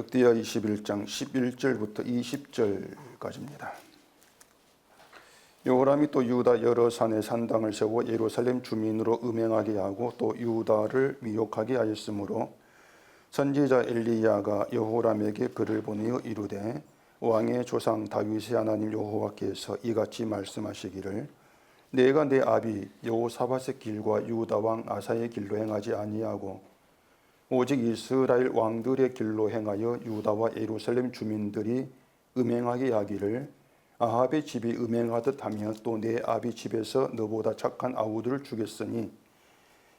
역대하 21장 11절부터 20절까지입니다. 여호람이 또 유다 여러 산에 산당을 세워 예루살렘 주민으로 음행하게 하고 또 유다를 미혹하게 하였으므로 선지자 엘리야가 여호람에게 글을 보내어 이르되 왕의 조상 다윗의 하나님 여호와께서 이같이 말씀하시기를 내가 내 아비 여호사밧의 길과 유다 왕 아사의 길로 행하지 아니하고 오직 이스라엘 왕들의 길로 행하여 유다와 예루살렘 주민들이 음행하게 하기를 아합의 집이 음행하듯 하며 또 내 아비 집에서 너보다 착한 아우들을 주겠으니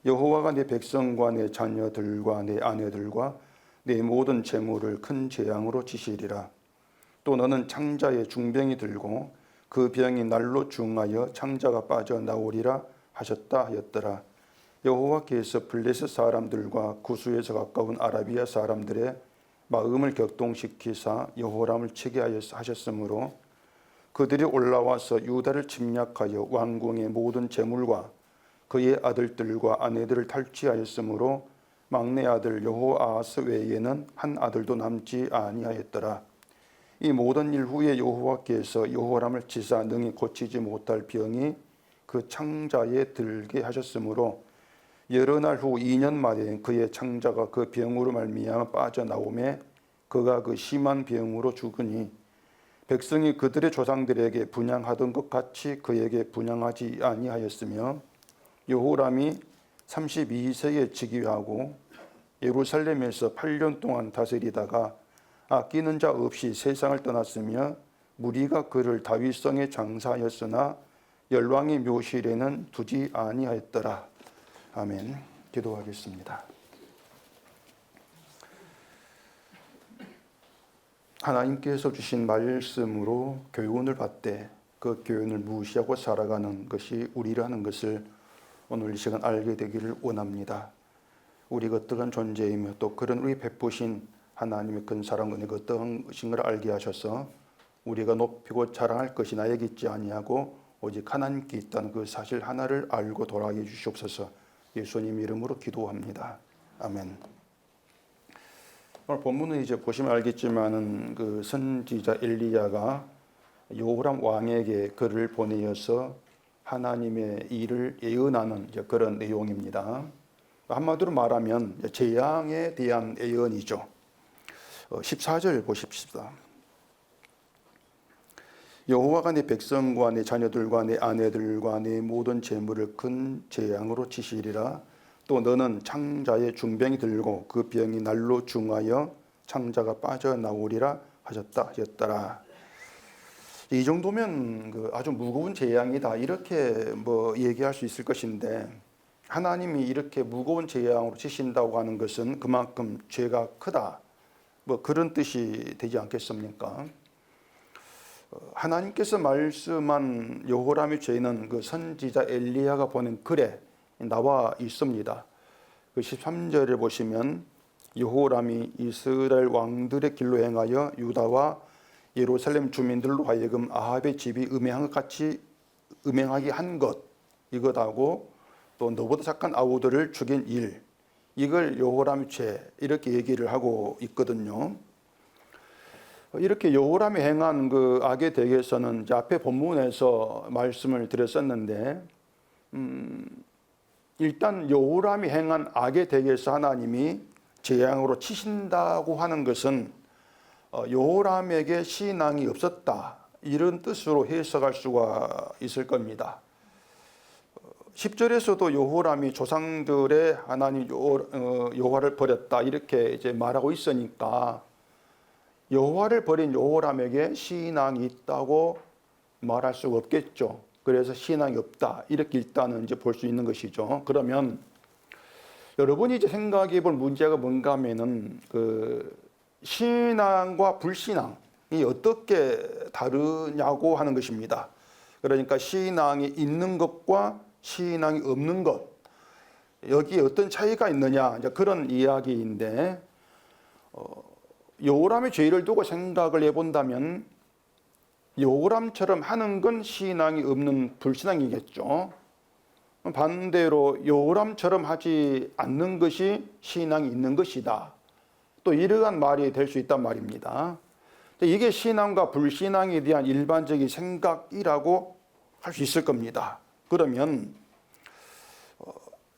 여호와가 내 백성과 내 자녀들과 내 아내들과 내 모든 재물을 큰 재앙으로 치시리라. 또 너는 창자에 중병이 들고 그 병이 날로 중하여 창자가 빠져나오리라 하셨다 하였더라. 여호와께서 블레셋 사람들과 구스에서 가까운 아라비아 사람들의 마음을 격동시키사 여호람을 치게 하셨으므로 그들이 올라와서 유다를 침략하여 왕궁의 모든 재물과 그의 아들들과 아내들을 탈취하였으므로 막내 아들 여호아하스 외에는 한 아들도 남지 아니하였더라. 이 모든 일 후에 여호와께서 여호람을 치사 능히 고치지 못할 병이 그 창자에 들게 하셨으므로 여러 날 후 2년 만에 그의 창자가 그 병으로 말미암아 빠져나오매 그가 그 심한 병으로 죽으니 백성이 그들의 조상들에게 분향하던 것 같이 그에게 분향하지 아니하였으며 여호람이 32세에 즉위하고 예루살렘에서 8년 동안 다스리다가 아끼는 자 없이 세상을 떠났으며 무리가 그를 다윗성에 장사하였으나 열왕의 묘실에는 두지 아니하였더라. 아멘. 기도하겠습니다. 하나님께서 주신 말씀으로 교훈을 받되 그 교훈을 무시하고 살아가는 것이 우리라는 것을 오늘 이 시간 알게 되기를 원합니다. 우리가 어떠한 존재이며 또 그런 우리 베푸신 하나님의 큰 사랑 은혜가 어떠한 것인 걸 알게 하셔서 우리가 높이고 자랑할 것이 나에게 있지 아니하고 오직 하나님께 있다는 그 사실 하나를 알고 돌아가게 주시옵소서. 예수님 이름으로 기도합니다. 아멘. 오늘 본문은 이제 보시면 알겠지만은 그 선지자 엘리야가 여호람 왕에게 글을 보내어서 하나님의 일을 예언하는 이제 그런 내용입니다. 한마디로 말하면 재앙에 대한 예언이죠. 14절 보십시다. 여호와가 내 백성과 내 자녀들과 내 아내들과 내 모든 재물을 큰 재앙으로 치시리라. 또 너는 창자에 중병이 들고 그 병이 날로 중하여 창자가 빠져나오리라 하셨더라. 이 정도면 그 아주 무거운 재앙이다 이렇게 얘기할 수 있을 것인데 하나님이 이렇게 무거운 재앙으로 치신다고 하는 것은 그만큼 죄가 크다 그런 뜻이 되지 않겠습니까? 하나님께서 말씀한 여호람의 죄는 그 선지자 엘리야가 보낸 글에 나와 있습니다. 그 13절에 보시면 여호람이 이스라엘 왕들의 길로 행하여 유다와 예루살렘 주민들로 하여금 아합의 집이 음행한 것 같이 음행하게 한 것 이것하고 또 너보다 착한 아우들을 죽인 일 이걸 여호람의 죄 이렇게 얘기를 하고 있거든요. 이렇게 여호람이 행한 그 악에 대해서는 이제 앞에 본문에서 말씀을 드렸었는데 일단 여호람이 행한 악에 대해서 하나님이 재앙으로 치신다고 하는 것은 여호람에게 신앙이 없었다 이런 뜻으로 해석할 수가 있을 겁니다. 10절에서도 여호람이 조상들의 하나님 여호와를 버렸다 이렇게 이제 말하고 있으니까 여호와를 버린 여호람에게 신앙이 있다고 말할 수가 없겠죠. 그래서 신앙이 없다 이렇게 일단은 이제 볼 수 있는 것이죠. 그러면 여러분이 이제 생각해 볼 문제가 뭔가 하면은 그 신앙과 불신앙이 어떻게 다르냐고 하는 것입니다. 그러니까 신앙이 있는 것과 신앙이 없는 것 여기에 어떤 차이가 있느냐 이제 그런 이야기인데 여호람의 죄를 두고 생각을 해본다면 여호람처럼 하는 건 신앙이 없는 불신앙이겠죠. 반대로 여호람처럼 하지 않는 것이 신앙이 있는 것이다. 또 이러한 말이 될 수 있단 말입니다. 이게 신앙과 불신앙에 대한 일반적인 생각이라고 할 수 있을 겁니다. 그러면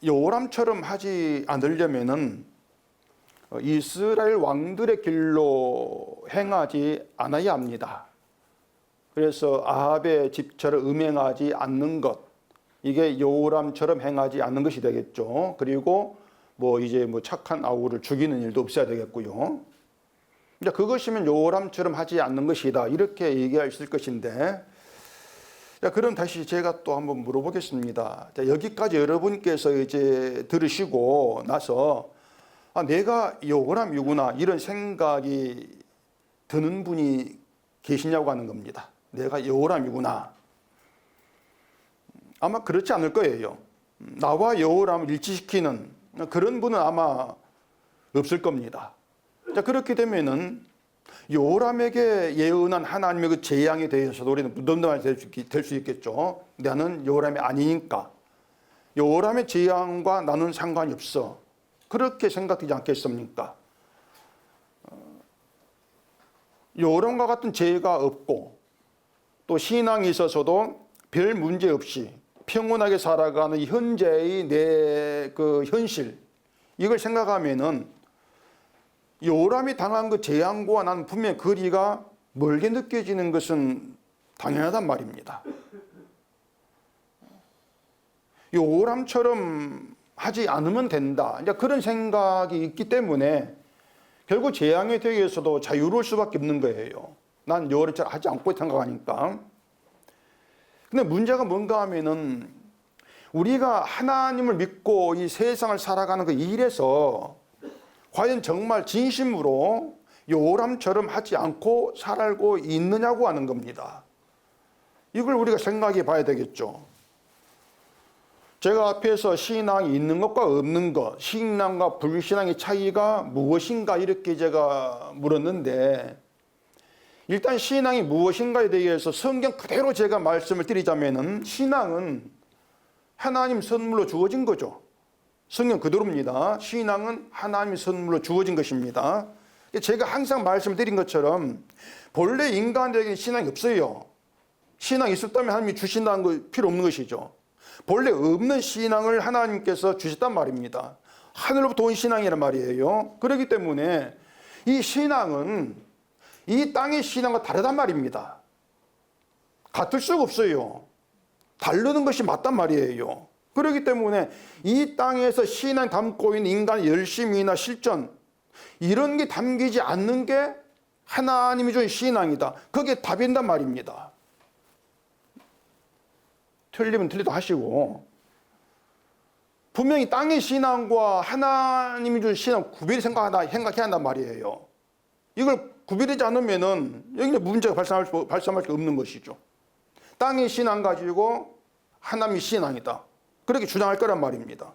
여호람처럼 하지 않으려면은 이스라엘 왕들의 길로 행하지 않아야 합니다. 그래서 아합의 집처럼 음행하지 않는 것, 이게 여호람처럼 행하지 않는 것이 되겠죠. 그리고 이제 착한 아우를 죽이는 일도 없어야 되겠고요. 이제 그것이면 여호람처럼 하지 않는 것이다, 이렇게 얘기할 수 있을 것인데, 자, 그럼 다시 제가 또 한번 물어보겠습니다. 자, 여기까지 여러분께서 이제 들으시고 나서 내가 여호람이구나, 이런 생각이 드는 분이 계시냐고 하는 겁니다. 내가 여호람이구나. 아마 그렇지 않을 거예요. 나와 여호람을 일치시키는 그런 분은 아마 없을 겁니다. 자, 그렇게 되면은 여호람에게 예언한 하나님의 그 재앙에 대해서도 우리는 무덤덤하게 될 수 있겠죠. 나는 여호람이 아니니까 여호람의 재앙과 나는 상관이 없어, 그렇게 생각되지 않겠습니까? 여호람과 같은 죄가 없고 또 신앙이 있어서도 별 문제 없이 평온하게 살아가는 현재의 내 그 현실, 이걸 생각하면은 여호람이 당한 그 재앙과 나는 분명히 거리가 멀게 느껴지는 것은 당연하단 말입니다. 여호람처럼 하지 않으면 된다, 이제 그런 생각이 있기 때문에 결국 재앙에 대해서도 자유로울 수밖에 없는 거예요. 난 여호람처럼 하지 않고 생각하니까. 근데 문제가 뭔가 하면은 우리가 하나님을 믿고 이 세상을 살아가는 그 일에서 과연 정말 진심으로 여호람처럼 하지 않고 살고 있느냐고 하는 겁니다. 이걸 우리가 생각해 봐야 되겠죠. 제가 앞에서 신앙이 있는 것과 없는 것, 신앙과 불신앙의 차이가 무엇인가, 이렇게 제가 물었는데, 일단 신앙이 무엇인가에 대해서 성경 그대로 제가 말씀을 드리자면은 신앙은 하나님 선물로 주어진 거죠. 성경 그대로입니다. 신앙은 하나님의 선물로 주어진 것입니다. 제가 항상 말씀드린 것처럼 본래 인간에게는 신앙이 없어요. 신앙이 있었다면 하나님이 주신다는 거 필요 없는 것이죠. 본래 없는 신앙을 하나님께서 주셨단 말입니다. 하늘로부터 온 신앙이란 말이에요. 그렇기 때문에 이 신앙은 이 땅의 신앙과 다르단 말입니다. 같을 수가 없어요. 다르는 것이 맞단 말이에요. 그렇기 때문에 이 땅에서 신앙 담고 있는 인간의 열심이나 실전, 이런 게 담기지 않는 게 하나님이 준 신앙이다, 그게 답인단 말입니다. 틀리면 틀리다 하시고, 분명히 땅의 신앙과 하나님이 준 신앙 구별이 생각해야 한단 말이에요. 이걸 구별하지 않으면은 여기는 문제가 발생할 수 없는 것이죠. 땅의 신앙 가지고 하나님의 신앙이다, 그렇게 주장할 거란 말입니다.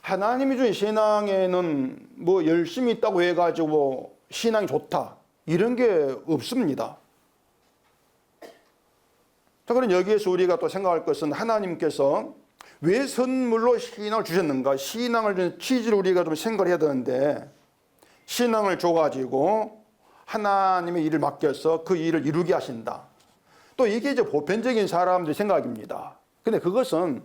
하나님이 준 신앙에는 열심히 있다고 해가지고 신앙이 좋다, 이런 게 없습니다. 자, 그럼 여기에서 우리가 또 생각할 것은 하나님께서 왜 선물로 신앙을 주셨는가? 신앙을 주는 취지를 우리가 좀 생각을 해야 되는데, 신앙을 줘가지고 하나님의 일을 맡겨서 그 일을 이루게 하신다. 또 이게 이제 보편적인 사람들의 생각입니다. 근데 그것은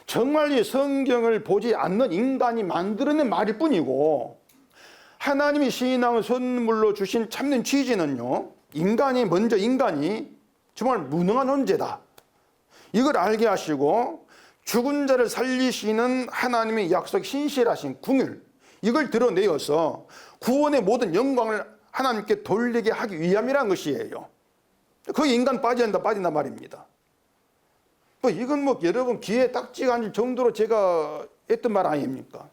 정말 이 성경을 보지 않는 인간이 만들어낸 말일 뿐이고, 하나님이 신앙을 선물로 주신 참된 취지는요, 인간이 정말 무능한 존재다, 이걸 알게 하시고 죽은 자를 살리시는 하나님의 약속, 신실하신 궁율, 이걸 드러내어서 구원의 모든 영광을 하나님께 돌리게 하기 위함이라는 것이에요. 그 인간 빠진단 말입니다. 이건 여러분 귀에 딱지가 앉을 정도로 제가 했던 말 아닙니까?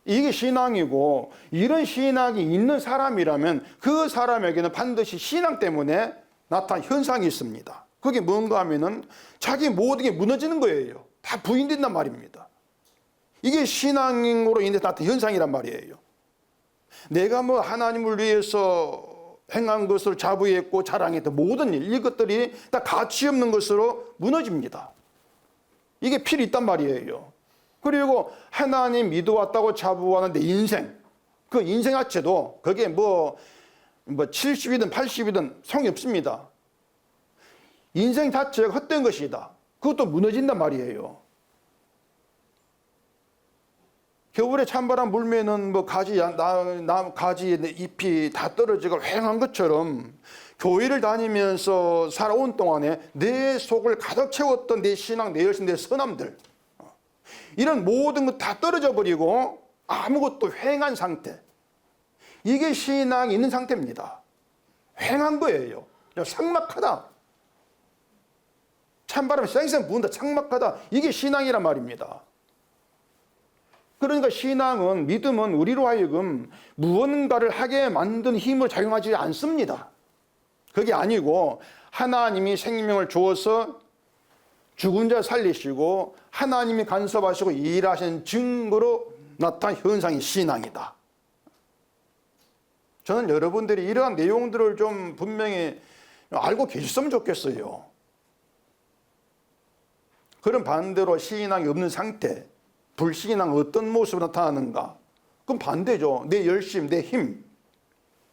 이게 신앙이고, 이런 신앙이 있는 사람이라면 그 사람에게는 반드시 신앙 때문에 나타난 현상이 있습니다. 그게 뭔가 하면은 자기 모든 게 무너지는 거예요. 다 부인된단 말입니다. 이게 신앙으로 인해 나타난 현상이란 말이에요. 내가 하나님을 위해서 행한 것을 자부했고 자랑했던 모든 일, 이것들이 다 가치 없는 것으로 무너집니다. 이게 필요 있단 말이에요. 그리고 하나님 믿어왔다고 자부하는 내 인생, 그 인생 자체도 그게 뭐 70이든 80이든 성이 없습니다. 인생 자체가 헛된 것이다. 그것도 무너진단 말이에요. 겨울에 찬바람 불면은 뭐 가지 잎이 다 떨어지고 휑한 것처럼 교회를 다니면서 살아온 동안에 내 속을 가득 채웠던 내 신앙, 내 열심, 내 선함들, 이런 모든 것 다 떨어져 버리고 아무것도 휑한 상태. 이게 신앙이 있는 상태입니다. 휑한 거예요. 삭막하다. 찬바람이 쌩쌩 부은다. 삭막하다. 이게 신앙이란 말입니다. 그러니까 신앙은, 믿음은 우리로 하여금 무언가를 하게 만든 힘을 작용하지 않습니다. 그게 아니고 하나님이 생명을 주어서 죽은 자 살리시고 하나님이 간섭하시고 일하신 증거로 나타난 현상이 신앙이다. 저는 여러분들이 이러한 내용들을 좀 분명히 알고 계셨으면 좋겠어요. 그럼 반대로 신앙이 없는 상태, 불신앙 어떤 모습으로 나타나는가? 그럼 반대죠. 내 열심, 내 힘,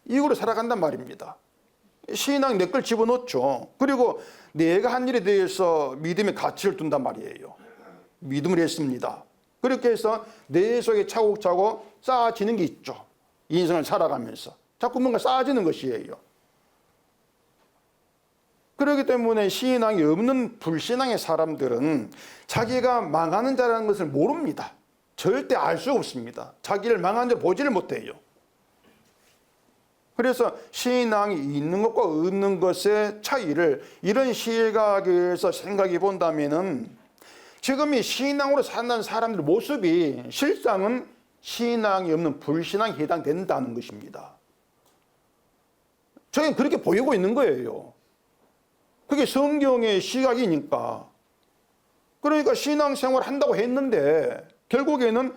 이거로 살아간단 말입니다. 신앙이 내 걸 집어넣죠. 그리고 내가 한 일에 대해서 믿음의 가치를 둔단 말이에요. 믿음을 했습니다. 그렇게 해서 내 속에 차곡차곡 쌓아지는 게 있죠. 인생을 살아가면서 자꾸 뭔가 쌓아지는 것이에요. 그렇기 때문에 신앙이 없는 불신앙의 사람들은 자기가 망하는 자라는 것을 모릅니다. 절대 알 수 없습니다. 자기를 망한 줄 보지를 못해요. 그래서 신앙이 있는 것과 없는 것의 차이를 이런 시각에서 생각해 본다면은 지금 이 신앙으로 사는 사람들의 모습이 실상은 신앙이 없는 불신앙에 해당된다는 것입니다. 저게 그렇게 보이고 있는 거예요. 그게 성경의 시각이니까. 그러니까 신앙생활을 한다고 했는데 결국에는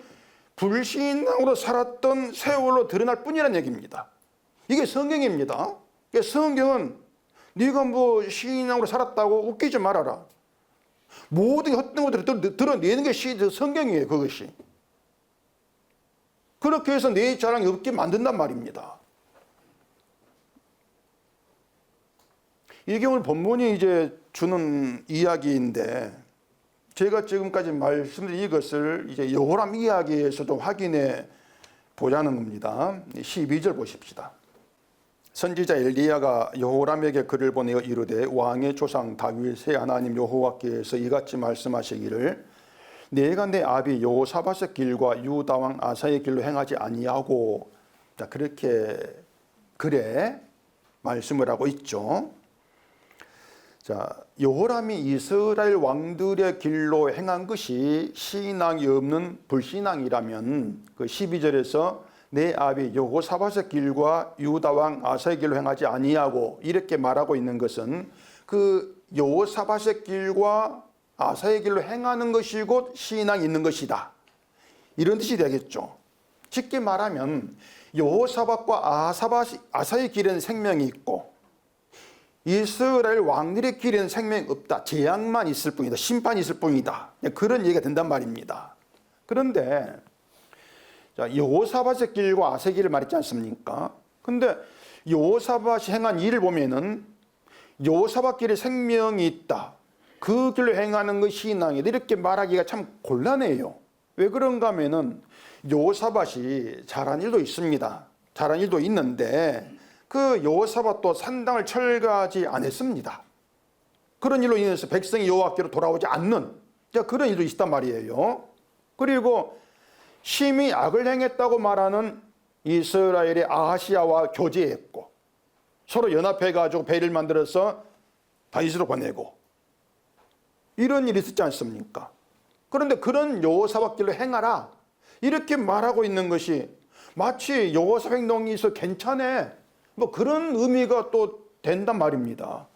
불신앙으로 살았던 세월로 드러날 뿐이라는 얘기입니다. 이게 성경입니다. 성경은 네가 뭐 신앙으로 살았다고 웃기지 말아라. 모든 헛된 것들을 드러내는 게 성경이에요. 그것이. 그렇게 해서 내 자랑이 없게 만든단 말입니다. 이게 오늘 본문이 이제 주는 이야기인데 제가 지금까지 말씀드린 이것을 이제 여호람 이야기에서 좀 확인해 보자는 겁니다. 12절 보십시다. 선지자 엘리야가 여호람에게 글을 보내어 이르되 왕의 조상 다윗의 하나님 여호와께서 이같이 말씀하시기를 내가 내 아비 여호사밧의 길과 유다 왕 아사의 길로 행하지 아니하고, 자, 그렇게 글에 말씀을 하고 있죠. 자, 여호람이 이스라엘 왕들의 길로 행한 것이 신앙이 없는 불신앙이라면 그 12절에서 내 아비 여호사밧의 길과 유다 왕 아사의 길로 행하지 아니하고 이렇게 말하고 있는 것은 그 여호사밧의 길과 아사의 길로 행하는 것이 곧 신앙이 있는 것이다. 이런 뜻이 되겠죠. 쉽게 말하면 여호사밧과 아사의 길에는 생명이 있고 이스라엘 왕들의 길에는 생명이 없다. 재앙만 있을 뿐이다. 심판이 있을 뿐이다. 그런 얘기가 된단 말입니다. 그런데 여호사밧의 길과 아사의 길을 말했지 않습니까? 근데 여호사밧이 행한 일을 보면은 여호사밧 길에 생명이 있다. 그 길로 행하는 것이 신앙이다. 이렇게 말하기가 참 곤란해요. 왜 그런가 하면은 여호사밧이 잘한 일도 있습니다. 잘한 일도 있는데 그 여호사밧도 산당을 철거하지 않았습니다. 그런 일로 인해서 백성이 여호와께로 돌아오지 않는 그런 일도 있단 말이에요. 그리고 심히 악을 행했다고 말하는 이스라엘의 아하시야와 교제했고 서로 연합해가지고 배를 만들어서 다윗으로 보내고 이런 일이 있었지 않습니까? 그런데 그런 여호사밧 길로 행하라 이렇게 말하고 있는 것이 마치 여호사밧 행동이 있어 괜찮아 뭐 그런 의미가 또 된단 말입니다.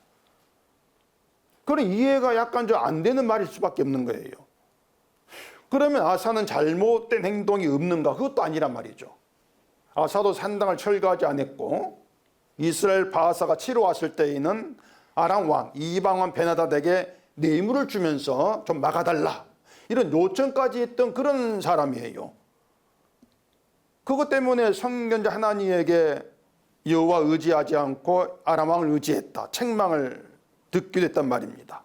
그런 이해가 약간 좀 안 되는 말일 수밖에 없는 거예요. 그러면 아사는 잘못된 행동이 없는가? 그것도 아니란 말이죠. 아사도 산당을 철거하지 않았고 이스라엘 바하사가 치러 왔을 때에는 아람 왕 이방 왕 베나다에게 뇌물을 주면서 좀 막아달라 이런 요청까지 했던 그런 사람이에요. 그것 때문에 성견자 하나님에게 여호와 의지하지 않고 아람 왕을 의지했다. 책망을 듣게 됐단 말입니다.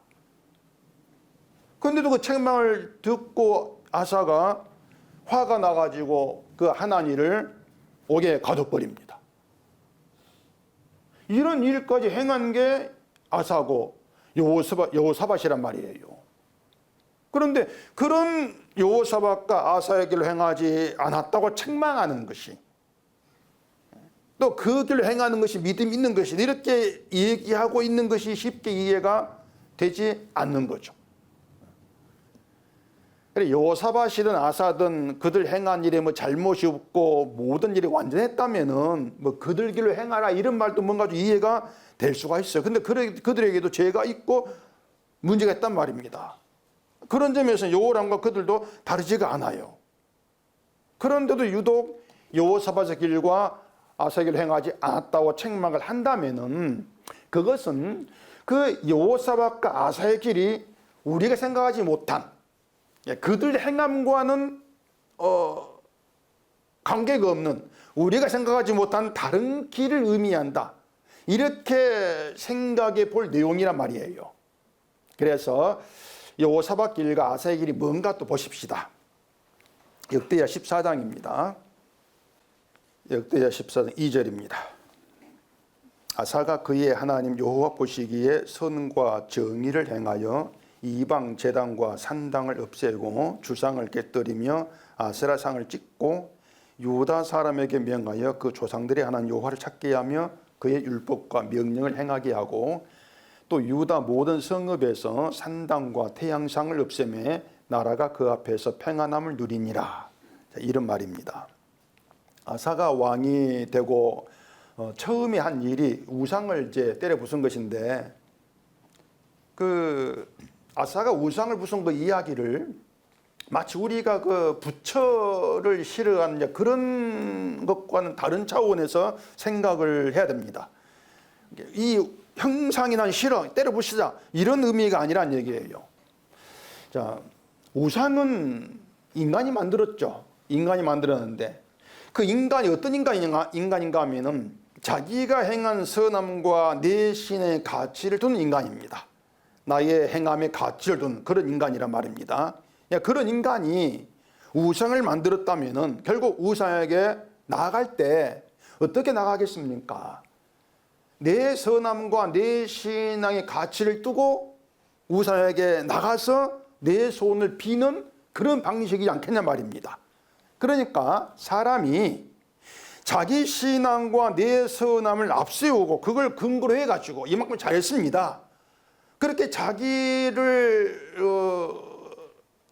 그런데도 그 책망을 듣고 아사가 화가 나가지고 그 하나니를 옥에 가둬버립니다. 이런 일까지 행한 게 아사고 여호사밧이란 말이에요. 그런데 그런 여호사밧과 아사의 길로 행하지 않았다고 책망하는 것이, 또 그 길로 행하는 것이 믿음 있는 것이, 이렇게 얘기하고 있는 것이 쉽게 이해가 되지 않는 거죠. 여호사밧이든 아사든 그들 행한 일에 뭐 잘못이 없고 모든 일이 완전했다면은 뭐 그들 길로 행하라 이런 말도 뭔가 좀 이해가 될 수가 있어요. 근데 그들에게도 죄가 있고 문제가 있단 말입니다. 그런 점에서 여호람과 그들도 다르지가 않아요. 그런데도 유독 여호사밧의 길과 아사의 길을 행하지 않았다고 책망을 한다면은 그것은 그 여호사밧과 아사의 길이 우리가 생각하지 못한, 그들 행함과는 관계가 없는, 우리가 생각하지 못한 다른 길을 의미한다, 이렇게 생각해 볼 내용이란 말이에요. 그래서 여호사밧 길과 아사의 길이 뭔가 또 보십시다. 역대하 14장입니다. 역대하 14장 2절입니다. 아사가 그의 하나님 여호와 보시기에 선과 정의를 행하여 이방 제단과 산당을 없애고 주상을 깨뜨리며 아세라상을 찍고 유다 사람에게 명하여 그 조상들의 하나님 여호와를 찾게 하며 그의 율법과 명령을 행하게 하고 또 유다 모든 성읍에서 산당과 태양상을 없애매 나라가 그 앞에서 평안함을 누리니라. 이런 말입니다. 아사가 왕이 되고 처음에 한 일이 우상을 이제 때려 부순 것인데, 그 아사가 우상을 부순 그 이야기를 마치 우리가 그 부처를 싫어하는 그런 것과는 다른 차원에서 생각을 해야 됩니다. 이 형상이 난 싫어, 때려 부시자, 이런 의미가 아니란 얘기예요. 자, 우상은 인간이 만들었죠. 인간이 만들었는데 그 인간이 어떤 인간인가 하면은 자기가 행한 선함과 내신의 가치를 두는 인간입니다. 나의 행함의 가치를 두는 그런 인간이란 말입니다. 그런 인간이 우상을 만들었다면은 결국 우상에게 나아갈 때 어떻게 나가겠습니까? 내 선함과 내 신앙의 가치를 두고 우상에게 나가서 내 손을 비는 그런 방식이지 않겠냐 말입니다. 그러니까 사람이 자기 신앙과 내 선함을 앞세우고 그걸 근거로 해가지고 이만큼 잘했습니다, 그렇게 자기를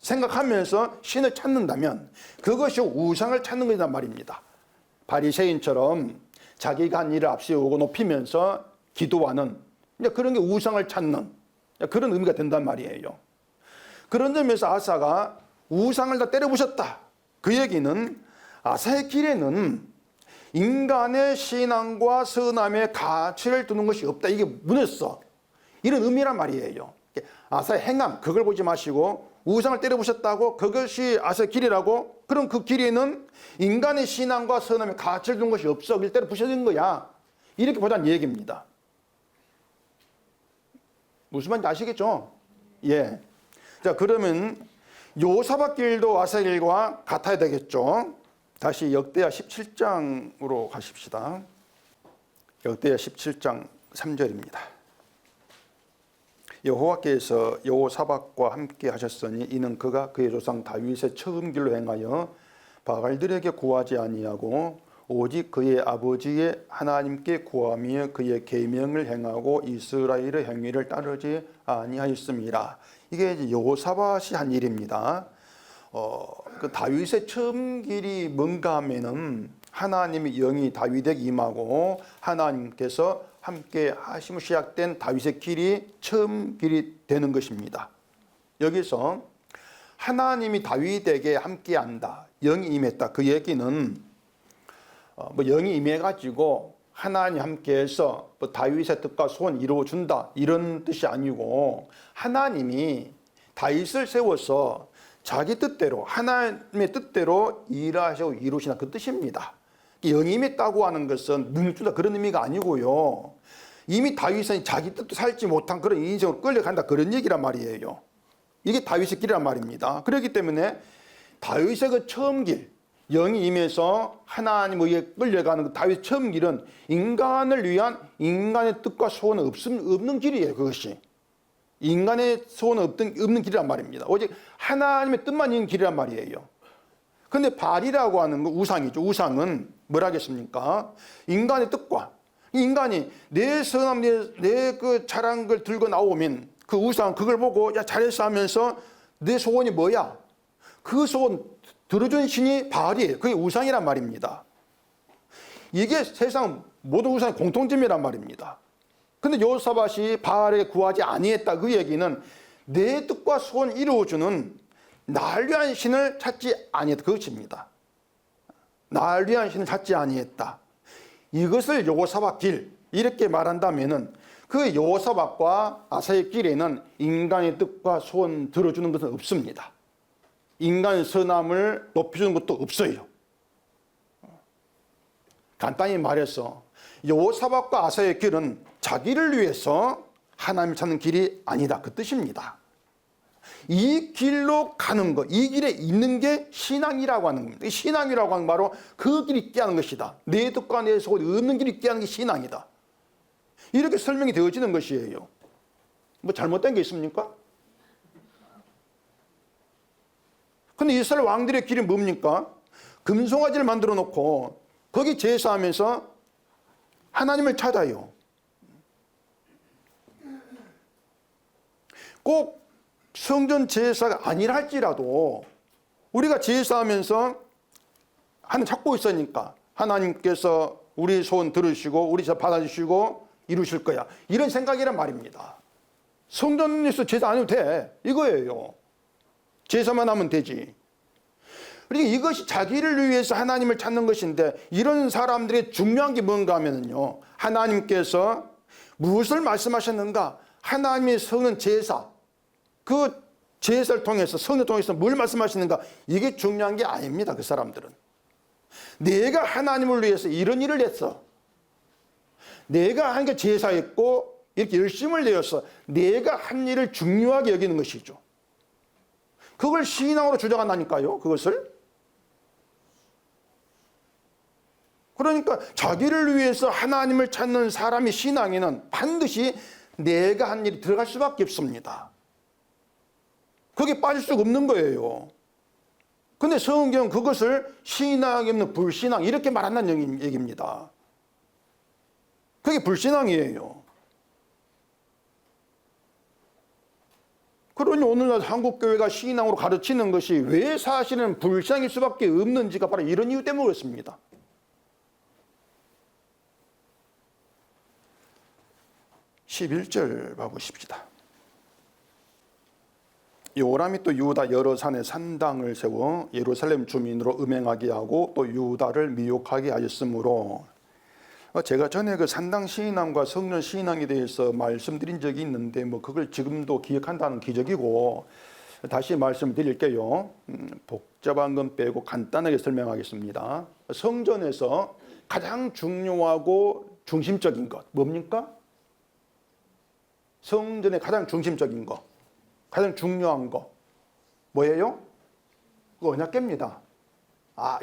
생각하면서 신을 찾는다면 그것이 우상을 찾는 것이란 말입니다. 바리새인처럼 자기가 한 일을 앞세우고 높이면서 기도하는 그런 게 우상을 찾는 그런 의미가 된단 말이에요. 그런 점에서 아사가 우상을 다 때려 부셨다, 그 얘기는 아사의 길에는 인간의 신앙과 선함의 가치를 두는 것이 없다, 이게 무너졌어, 이런 의미란 말이에요. 아사의 행함 그걸 보지 마시고 우상을 때려 부셨다고 그것이 아사의 길이라고, 그럼 그 길에는 인간의 신앙과 선함의 가치를 두는 것이 없어, 그걸 때려 부셔진 거야, 이렇게 보자는 얘기입니다. 무슨 말인지 아시겠죠? 예. 자, 그러면 여호사밧 길도 아사의 길과 같아야 되겠죠. 다시 역대하 17장으로 가십시다. 역대하 17장 3절입니다. 여호와께서 여호사밧과 함께 하셨으니 이는 그가 그의 조상 다윗의 처음 길로 행하여 바알들에게 구하지 아니하고 오직 그의 아버지의 하나님께 구하며 그의 계명을 행하고 이스라엘의 행위를 따르지 아니하였습니다. 이게 이제 여호사밧이 한 일입니다. 그 다윗의 처음 길이 뭔가 하면은 하나님의 영이 다윗에게 임하고 하나님께서 함께 하심으로 시작된 다윗의 길이 처음 길이 되는 것입니다. 여기서 하나님이 다윗에게 함께 한다, 영이 임했다, 그 얘기는 뭐 영이 임해가지고 하나님 함께해서 뭐 다윗의 뜻과 소원 이루어준다 이런 뜻이 아니고, 하나님이 다윗을 세워서 자기 뜻대로 하나님의 뜻대로 일하시고 이루시나 그 뜻입니다. 영임했다고 하는 것은 능주다 그런 의미가 아니고요. 이미 다윗은 자기 뜻도 살지 못한 그런 인생으로 끌려간다 그런 얘기란 말이에요. 이게 다윗의 길이란 말입니다. 그렇기 때문에 다윗의 그 처음 길, 영이 임해서 하나님에 끌려가는 그 다윗의 처음 길은 인간을 위한 인간의 뜻과 소원은 없는 길이에요. 그것이 인간의 소원은 없는 길이란 말입니다. 오직 하나님의 뜻만 있는 길이란 말이에요. 그런데 발이라고 하는 거 우상이죠. 우상은 뭐라겠습니까? 인간의 뜻과 인간이 내 선함, 내 그 잘한 걸 들고 나오면 그 우상 그걸 보고 야 잘했어 하면서 내 소원이 뭐야? 그 소원 들어준 신이 바알이에요. 그게 우상이란 말입니다. 이게 세상 모든 우상의 공통점이란 말입니다. 근데 여호사밧이 바알에 구하지 아니했다 그 얘기는 내 뜻과 소원 이루어주는 날 위한 신을 찾지 아니했다 그것입니다. 날 위한 신을 찾지 아니했다. 이것을 여호사밧 길 이렇게 말한다면은 그 여호사밧과 아사의 길에는 인간의 뜻과 소원 들어주는 것은 없습니다. 인간의 선함을 높여주는 것도 없어요. 간단히 말해서 여호사밧과 아사의 길은 자기를 위해서 하나님을 찾는 길이 아니다 그 뜻입니다. 이 길로 가는 것, 이 길에 있는 게 신앙이라고 하는 겁니다. 신앙이라고 하는 바로 그 길이 있게 하는 것이다. 내 뜻과 내 소원이 없는 길이 있게 하는 게 신앙이다. 이렇게 설명이 되어지는 것이에요. 뭐 잘못된 게 있습니까? 근데 이스라엘 왕들의 길이 뭡니까? 금송아지를 만들어 놓고 거기 제사하면서 하나님을 찾아요. 꼭 성전 제사가 아니라 할지라도 우리가 제사하면서 하나님 찾고 있으니까 하나님께서 우리 소원 들으시고 우리 제사 받아주시고 이루실 거야. 이런 생각이란 말입니다. 성전에서 제사 안 해도 돼. 이거예요. 제사만 하면 되지. 그러니까 이것이 자기를 위해서 하나님을 찾는 것인데 이런 사람들의 중요한 게 뭔가 하면요. 하나님께서 무엇을 말씀하셨는가? 하나님의 성은 제사. 그 제사를 통해서 성을 통해서 뭘 말씀하시는가? 이게 중요한 게 아닙니다. 그 사람들은. 내가 하나님을 위해서 이런 일을 했어. 내가 한 게 제사했고 이렇게 열심을 내어서 내가 한 일을 중요하게 여기는 것이죠. 그걸 신앙으로 주장한다니까요. 그것을. 그러니까 자기를 위해서 하나님을 찾는 사람의 신앙에는 반드시 내가 한 일이 들어갈 수밖에 없습니다. 그게 빠질 수가 없는 거예요. 근데 성경은 그것을 신앙이 없는 불신앙 이렇게 말한다는 얘기입니다. 그게 불신앙이에요. 그러니 오늘날 한국교회가 신앙으로 가르치는 것이 왜 사실은 불신앙일 수밖에 없는지가 바로 이런 이유 때문에 그렇습니다. 11절 봐보십시다. 요람이 또 유다 여러 산에 산당을 세워 예루살렘 주민으로 음행하게 하고 또 유다를 미혹하게 하였으므로 제가 전에 그 산당 신앙과 성전 신앙에 대해서 말씀드린 적이 있는데 뭐 그걸 지금도 기억한다는 기적이고 다시 말씀드릴게요. 복잡한 건 빼고 간단하게 설명하겠습니다. 성전에서 가장 중요하고 중심적인 것 뭡니까? 성전의 가장 중심적인 것 가장 중요한 거 뭐예요? 그 언약궤입니다.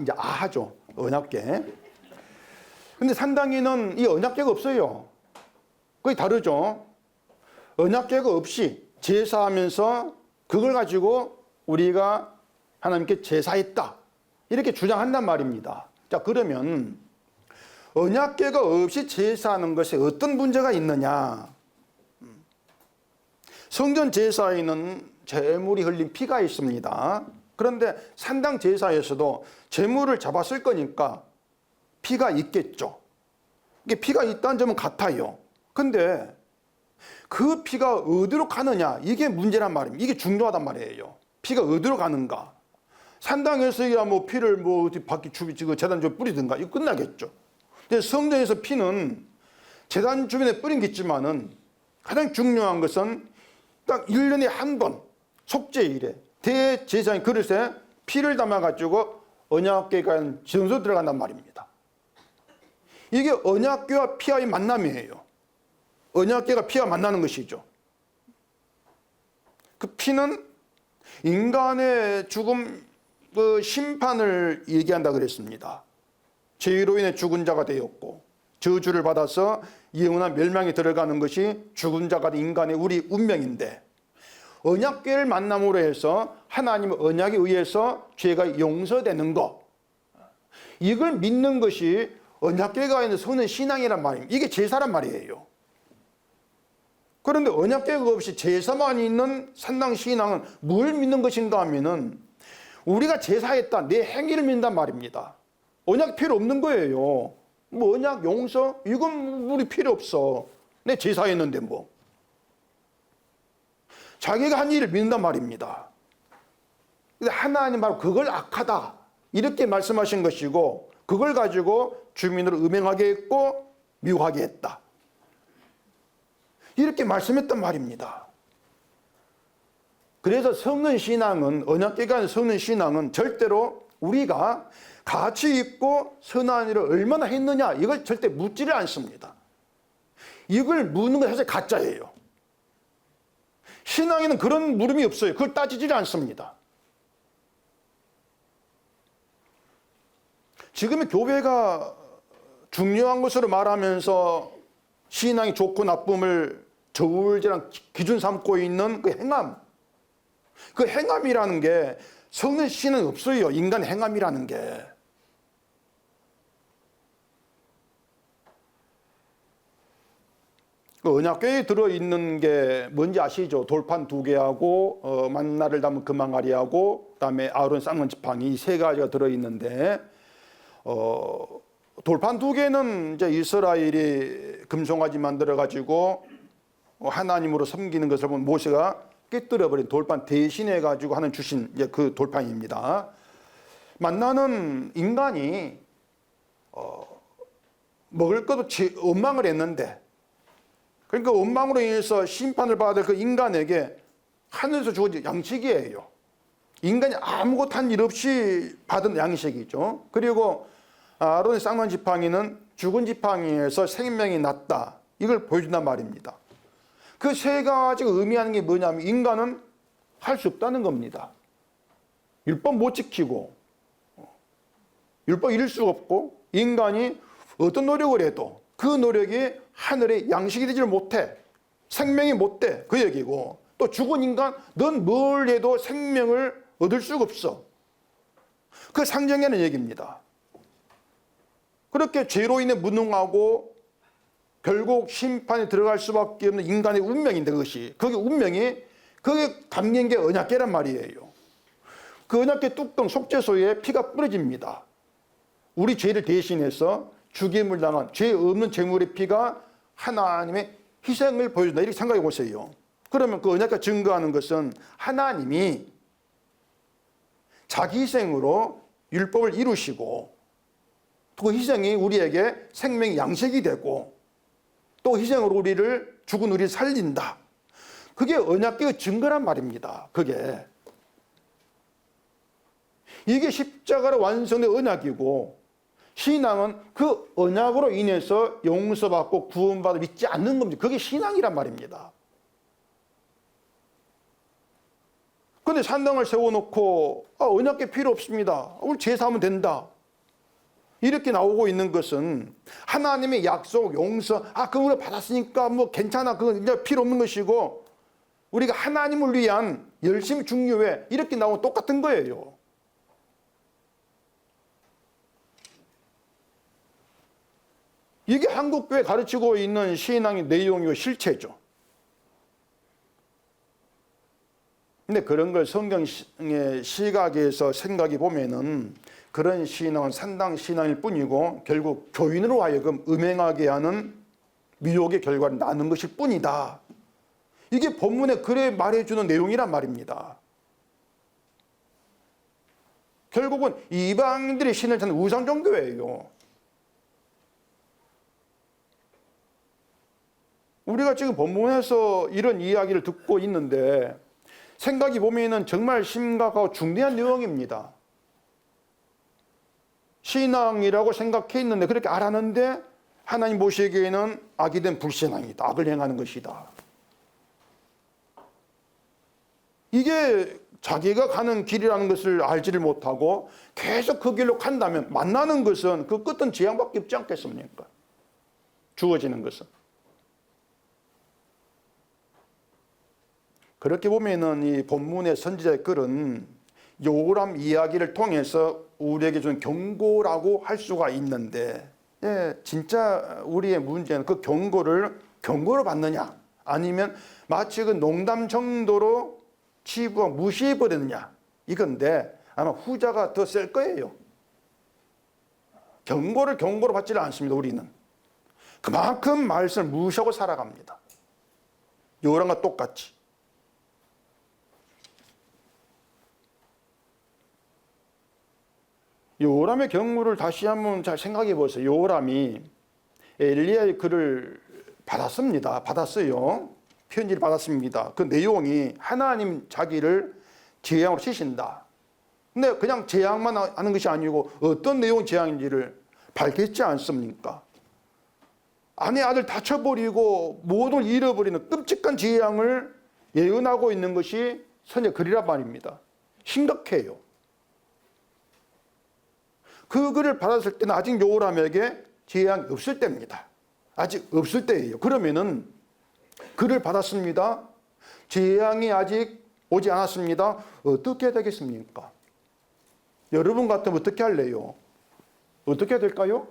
이제 하죠. 언약궤. 근데 산당에는 이 언약궤가 없어요. 거의 다르죠. 언약궤가 없이 제사하면서 그걸 가지고 우리가 하나님께 제사했다. 이렇게 주장한단 말입니다. 자, 그러면 언약궤가 없이 제사하는 것에 어떤 문제가 있느냐? 성전 제사에는 제물이 흘린 피가 있습니다. 그런데 산당 제사에서도 제물을 잡았을 거니까 피가 있겠죠. 이게 피가 있다는 점은 같아요. 근데 그 피가 어디로 가느냐 이게 문제란 말입니다. 이게 중요하단 말이에요. 피가 어디로 가는가. 산당에서야 뭐 피를 뭐 어디 바퀴 주비지고 재단 주변에 뿌리든가 이거 끝나겠죠. 근데 성전에서 피는 재단 주변에 뿌리겠지만은 가장 중요한 것은 딱 1년에 한 번 속죄일에 대제사장의 그릇에 피를 담아가지고 언약궤가 지성소에 들어간단 말입니다. 이게 언약궤와 피와의 만남이에요. 언약궤가 피와 만나는 것이죠. 그 피는 인간의 죽음, 그 심판을 얘기한다 그랬습니다. 죄로 인해 죽은 자가 되었고 저주를 받아서 영원한 멸망에 들어가는 것이 죽은 자가 된 인간의 우리 운명인데, 언약궤를 만남으로 해서 하나님의 언약에 의해서 죄가 용서되는 것, 이걸 믿는 것이 언약궤가 있는 서는 신앙이란 말입니다. 이게 제사란 말이에요. 그런데 언약궤가 없이 제사만 있는 산당 신앙은 뭘 믿는 것인가 하면은 우리가 제사했다, 내 행위를 믿는단 말입니다. 언약 필요 없는 거예요. 뭐 언약 용서? 이건 우리 필요 없어. 내 제사했는데 뭐. 자기가 한 일을 믿는단 말입니다. 근데 하나님 바로 그걸 악하다 이렇게 말씀하신 것이고, 그걸 가지고 주민으로 음행하게 했고 미워하게 했다, 이렇게 말씀했단 말입니다. 그래서 섞는 신앙은, 언약궤가 아닌 섞는 신앙은 절대로 우리가 가치 있고 선한 일을 얼마나 했느냐 이걸 절대 묻지를 않습니다. 이걸 묻는 건 사실 가짜예요. 신앙에는 그런 물음이 없어요. 그걸 따지질 않습니다. 지금의 교회가 중요한 것으로 말하면서 신앙이 좋고 나쁨을 저울질한 기준 삼고 있는 그 행함, 그 행함이라는 게 섞는 신은 없어요. 인간 행함이라는 게. 그 언약궤에 들어있는 게 뭔지 아시죠? 돌판 2개하고 만나를 담은 금항아리하고 그다음에 아론 쌍문 지팡이, 이 3가지가 들어있는데, 돌판 2개는 이제 이스라엘이 금송아지 만들어 가지고 하나님으로 섬기는 것을 보면 모세가 깨뜨려버린 돌판 대신해 가지고 하는 주신 이제 그 돌판입니다. 만나는 인간이 먹을 것도 원망을 했는데, 그러니까 원망으로 인해서 심판을 받을 그 인간에게 하늘에서 주어진 양식이에요. 인간이 아무것도 한 일 없이 받은 양식이죠. 그리고 아론의 쌍난 지팡이는 죽은 지팡이에서 생명이 났다, 이걸 보여준단 말입니다. 그 3가지가 의미하는 게 뭐냐면, 인간은 할 수 없다는 겁니다. 율법 못 지키고 율법 잃을 수가 없고, 인간이 어떤 노력을 해도 그 노력이 하늘의 양식이 되지를 못해, 생명이 못 돼, 그 얘기고, 또 죽은 인간, 넌 뭘 해도 생명을 얻을 수가 없어, 그 상징하는 얘기입니다. 그렇게 죄로 인해 무능하고 결국 심판에 들어갈 수밖에 없는 인간의 운명인데, 그것이, 그게 운명이, 그게 담긴 게 언약궤란 말이에요. 그 언약궤 뚜껑 속죄소에 피가 뿌려집니다. 우리 죄를 대신해서 죽임을 당한 죄 없는 제물의 피가 하나님의 희생을 보여준다, 이렇게 생각해 보세요. 그러면 그 언약궤가 증거하는 것은 하나님이 자기 희생으로 율법을 이루시고, 그 희생이 우리에게 생명의 양식이 되고, 또 희생으로 우리를, 죽은 우리를 살린다, 그게 언약궤의 증거란 말입니다. 그게, 이게 십자가로 완성된 언약이고, 신앙은 그 언약으로 인해서 용서받고 구원받아 믿지 않는 겁니다. 그게 신앙이란 말입니다. 그런데 산당을 세워놓고 언약궤 필요 없습니다, 우리 제사하면 된다, 이렇게 나오고 있는 것은 하나님의 약속, 용서, 그거 우리가 받았으니까 뭐 괜찮아, 그건 이제 필요 없는 것이고, 우리가 하나님을 위한 열심히 중요해, 이렇게 나오면 똑같은 거예요. 이게 한국교회 가르치고 있는 신앙의 내용이고 실체죠. 근데 그런 걸 성경의 시각에서 생각해 보면은 그런 신앙은 산당 신앙일 뿐이고, 결국 교인으로 하여금 음행하게 하는 미혹의 결과를 낳는 것일 뿐이다, 이게 본문에 그래 말해주는 내용이란 말입니다. 결국은 이방인들이 신을 찾는 우상 종교예요. 우리가 지금 본문에서 이런 이야기를 듣고 있는데, 생각해 보면은 정말 심각하고 중대한 내용입니다. 신앙이라고 생각해 있는데, 그렇게 알았는데 하나님 보시기에는 악이 된 불신앙이다. 악을 행하는 것이다. 이게 자기가 가는 길이라는 것을 알지를 못하고 계속 그 길로 간다면 만나는 것은 그 끝은 재앙밖에 없지 않겠습니까? 주어지는 것은. 그렇게 보면은 이 본문의 선지자의 글은 요람 이야기를 통해서 우리에게 준 경고라고 할 수가 있는데, 진짜 우리의 문제는 그 경고를 받느냐, 아니면 마치 그 농담 정도로 치부하고 무시해버리느냐, 이건데 아마 후자가 더 셀 거예요. 경고로 받지를 않습니다. 우리는 그만큼 말씀을 무시하고 살아갑니다. 요람과 똑같이. 요람의 경우를 다시 한번 잘 생각해 보세요. 요람이 엘리야의 글을 받았어요. 편지를 받았습니다. 그 내용이 하나님 자기를 재앙으로 치신다. 근데 그냥 재앙만 하는 것이 아니고 어떤 내용 재앙인지를 밝혔지 않습니까? 아내 아들 다쳐버리고 모든 잃어버리는 끔찍한 재앙을 예언하고 있는 것이 선지자 글이란 말입니다. 심각해요. 그 글을 받았을 때는 아직 요람에게 재앙이 없을 때입니다. 아직 없을 때예요. 그러면은 글을 받았습니다. 재앙이 아직 오지 않았습니다. 어떻게 되겠습니까? 여러분 같으면 어떻게 할래요? 어떻게 해야 될까요?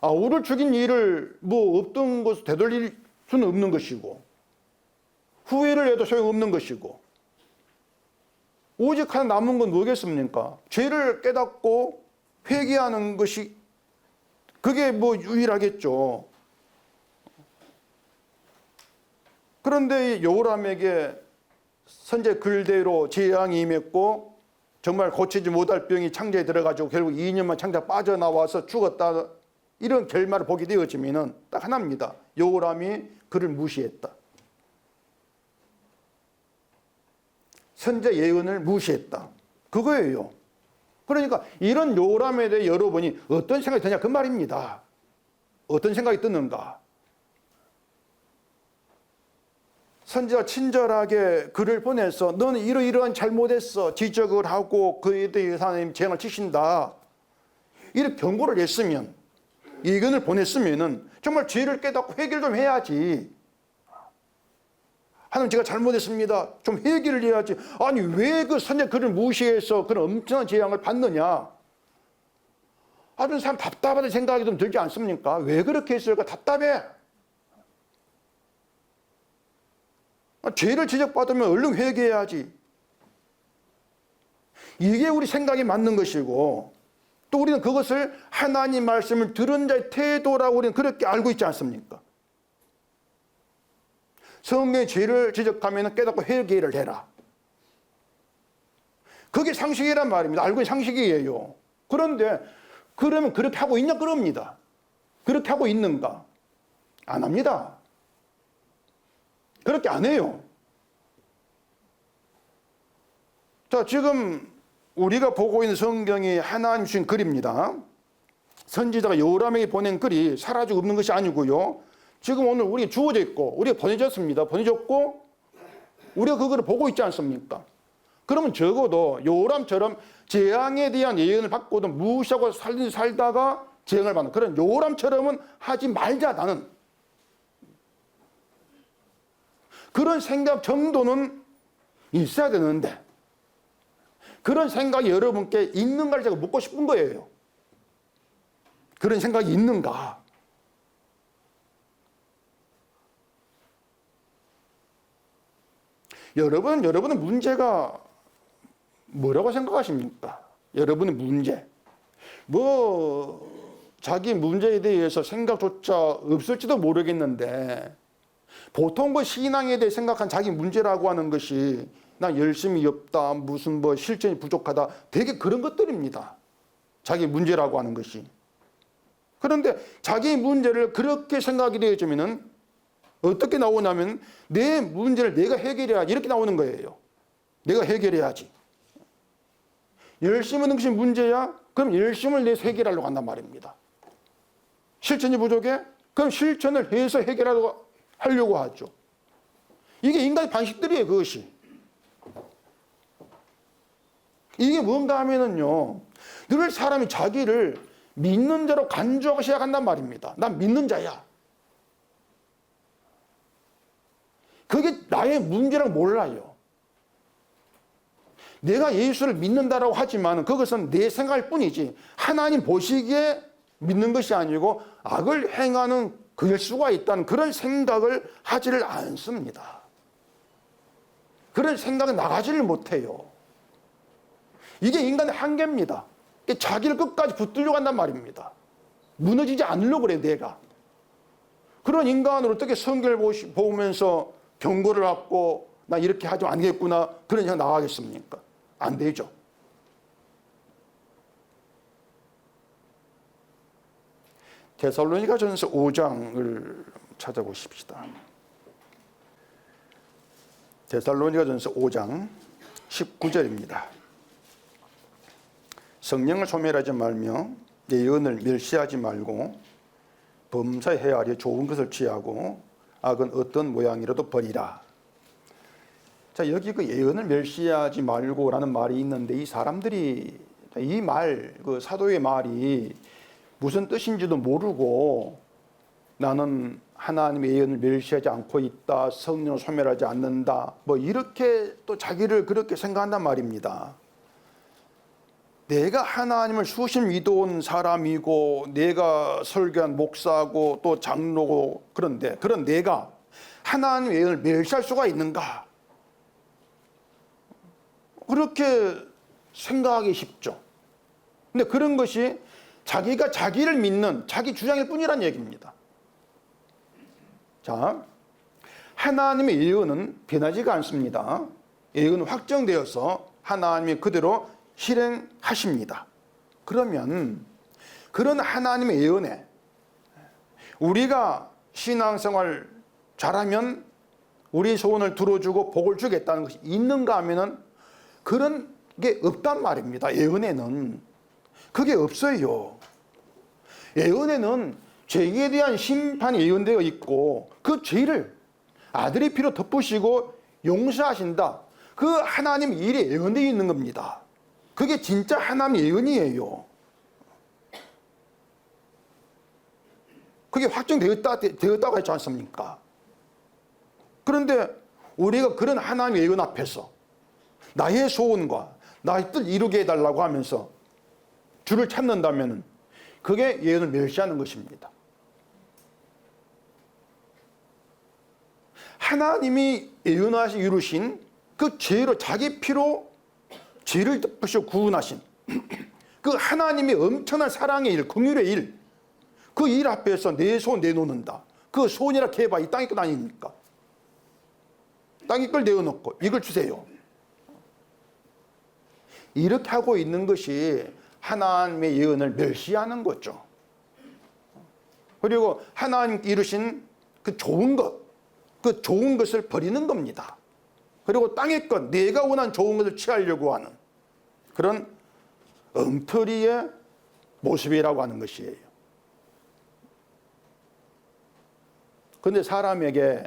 우리를 죽인 일을 없던 것을 되돌릴 수는 없는 것이고, 후회를 해도 소용없는 것이고, 오직 하나 남은 건 뭐겠습니까? 죄를 깨닫고 회개하는 것이 그게 유일하겠죠. 그런데 요람에게 선지자 글대로 재앙이 임했고 정말 고치지 못할 병이 창자에 들어가지고 결국 2년만 창자 빠져나와서 죽었다, 이런 결말을 보게 되어지면은 딱 하나입니다. 요람이 그를 무시했다. 선지자 예언을 무시했다. 그거예요. 그러니까 이런 요람에 대해 여러분이 어떤 생각이 드냐 그 말입니다. 어떤 생각이 드는가? 선지자가 친절하게 글을 보내서 너는 이러이러한 잘못했어 지적을 하고 그에 대해서 하나님 재앙을 치신다, 이렇게 경고를 했으면, 예견을 보냈으면은 정말 죄를 깨닫고 회개를 좀 해야지. 하나님 제가 잘못했습니다, 좀 회개를 해야지. 아니 왜 그 선지자 글을 무시해서 그런 엄청난 재앙을 받느냐. 아주 사람 답답하다는 생각이 좀 들지 않습니까? 왜 그렇게 했을까? 답답해. 죄를 지적받으면 얼른 회개해야지. 이게 우리 생각이 맞는 것이고, 또 우리는 그것을 하나님 말씀을 들은 자의 태도라고 우리는 그렇게 알고 있지 않습니까? 성경의 죄를 지적하면 깨닫고 회개를 해라. 그게 상식이란 말입니다. 알고 있는 상식이에요. 그런데 그러면 그렇게 하고 있냐? 그럽니다. 그렇게 하고 있는가? 안 합니다. 그렇게 안 해요. 자, 지금 우리가 보고 있는 성경이 하나님 주신 글입니다. 선지자가 요람에게 보낸 글이 사라지고 없는 것이 아니고요. 지금 오늘 우리가 주어져 있고 우리가 보내졌습니다. 보내졌고 우리가 그거를 보고 있지 않습니까? 그러면 적어도 요람처럼 재앙에 대한 예언을 받고도 무시하고 살다가 재앙을 받는 그런 요람처럼은 하지 말자, 나는. 그런 생각 정도는 있어야 되는데 그런 생각이 여러분께 있는가를 제가 묻고 싶은 거예요. 그런 생각이 있는가? 여러분의 문제가 뭐라고 생각하십니까? 여러분의 문제. 자기 문제에 대해서 생각조차 없을지도 모르겠는데, 보통 신앙에 대해 생각한 자기 문제라고 하는 것이 나 열심히 없다, 무슨 실천이 부족하다, 되게 그런 것들입니다. 자기 문제라고 하는 것이. 그런데 자기 문제를 그렇게 생각이 되어지면은 어떻게 나오냐면 내 문제를 내가 해결해야지 이렇게 나오는 거예요. 내가 해결해야지. 열심 하는 것이 문제야? 그럼 열심을 내서 해결하려고 한단 말입니다. 실천이 부족해? 그럼 실천을 해서 해결하려고 하죠. 이게 인간의 방식들이에요, 그것이. 이게 뭔가 하면은요, 늘 사람이 자기를 믿는 자로 간주하기 시작한단 말입니다. 난 믿는 자야. 그게 나의 문제랑 몰라요. 내가 예수를 믿는다라고 하지만 그것은 내 생각일 뿐이지 하나님 보시기에 믿는 것이 아니고 악을 행하는 그럴 수가 있다는 그런 생각을 하지를 않습니다. 그런 생각은 나가지를 못해요. 이게 인간의 한계입니다. 자기를 끝까지 붙들려고 한단 말입니다. 무너지지 않으려고 그래요, 내가. 그런 인간으로 어떻게 성경을 보면서 경고를 받고 나 이렇게 하지 안 되겠구나 그런 생각 나가겠습니까? 안 되죠. 데살로니가전서 5장을 찾아보십시다. 데살로니가전서 5장 19절입니다. 성령을 소멸하지 말며 예언을 멸시하지 말고 범사에 헤아려 좋은 것을 취하고 악은 어떤 모양이라도 버리라. 자, 여기 그 예언을 멸시하지 말고라는 말이 있는데 이 사람들이 이 말, 그 사도의 말이 무슨 뜻인지도 모르고 나는 하나님의 예언을 멸시하지 않고 있다, 성령을 소멸하지 않는다, 뭐 이렇게 또 자기를 그렇게 생각한단 말입니다. 내가 하나님을 수십 믿어온 사람이고 내가 설교한 목사고 또 장로고 그런데 그런 내가 하나님의 예언을 멸시할 수가 있는가? 그렇게 생각하기 쉽죠. 근데 그런 것이 자기가 자기를 믿는 자기 주장일 뿐이란 얘기입니다. 자, 하나님의 예언은 변하지가 않습니다. 예언은 확정되어서 하나님이 그대로 실행하십니다. 그러면 그런 하나님의 예언에 우리가 신앙생활 잘하면 우리 소원을 들어주고 복을 주겠다는 것이 있는가 하면은 그런 게 없단 말입니다. 예언에는 그게 없어요. 예언에는 죄에 대한 심판이 예언되어 있고 그 죄를 아들의 피로 덮으시고 용서하신다. 그 하나님 일이 예언되어 있는 겁니다. 그게 진짜 하나님의 예언이에요. 그게 확정되었다고 했지 않습니까? 그런데 우리가 그런 하나님의 예언 앞에서 나의 소원과 나의 뜻 이루게 해달라고 하면서 주를 찾는다면 그게 예언을 멸시하는 것입니다. 하나님이 예언하시 이루신 그 죄로 자기 피로 죄를 덮으시고 구원하신 그 하나님의 엄청난 사랑의 일, 긍휼의 일, 그 일 앞에서 내 소원 내놓는다. 그 소원이라 해봐 이 땅의 것 아닙니까? 땅의 걸 내어놓고 이걸 주세요. 이렇게 하고 있는 것이 하나님의 예언을 멸시하는 거죠. 그리고 하나님 이루신 그 좋은 것, 그 좋은 것을 버리는 겁니다. 그리고 땅의 것, 내가 원한 좋은 것을 취하려고 하는 그런 엉터리의 모습이라고 하는 것이에요. 그런데 사람에게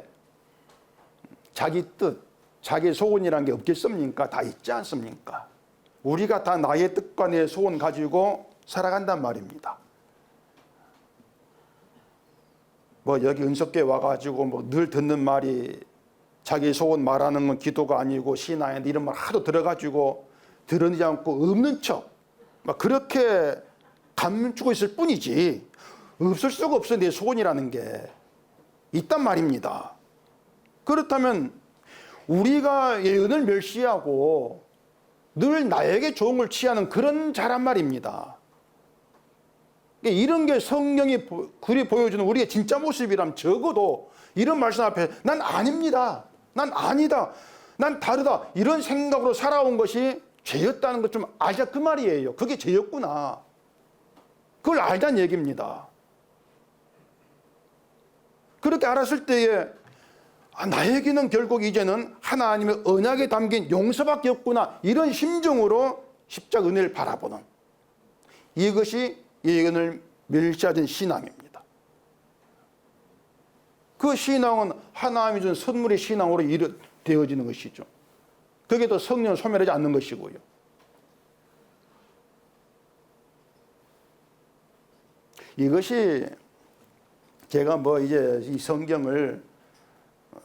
자기 뜻, 자기 소원이라는 게 없겠습니까? 다 있지 않습니까? 우리가 다 나의 뜻과 내 소원 가지고 살아간단 말입니다. 뭐 여기 은석교회 와가지고 뭐 늘 듣는 말이 자기 소원 말하는 건 기도가 아니고 신앙인데 이런 말 하도 들어가지고 들으지 않고 없는 척 막 그렇게 감추고 있을 뿐이지 없을 수가 없어. 내 소원이라는 게 있단 말입니다. 그렇다면 우리가 예언을 멸시하고 늘 나에게 좋은 걸 취하는 그런 자란 말입니다. 이런 게 성경이 그리 보여주는 우리의 진짜 모습이라면 적어도 이런 말씀 앞에 난 아닙니다. 난 아니다. 난 다르다. 이런 생각으로 살아온 것이 죄였다는 것 좀 알자 그 말이에요. 그게 죄였구나. 그걸 알자는 얘기입니다. 그렇게 알았을 때에 나에게는 결국 이제는 하나님의 언약에 담긴 용서밖에 없구나, 이런 심정으로 십자가 은혜를 바라보는, 이것이 예언을 멸시하던 신앙입니다. 그 신앙은 하나님이 준 선물의 신앙으로 되어지는 것이죠. 그게 또 성령을 소멸하지 않는 것이고요. 이것이 제가 이제 이 성경을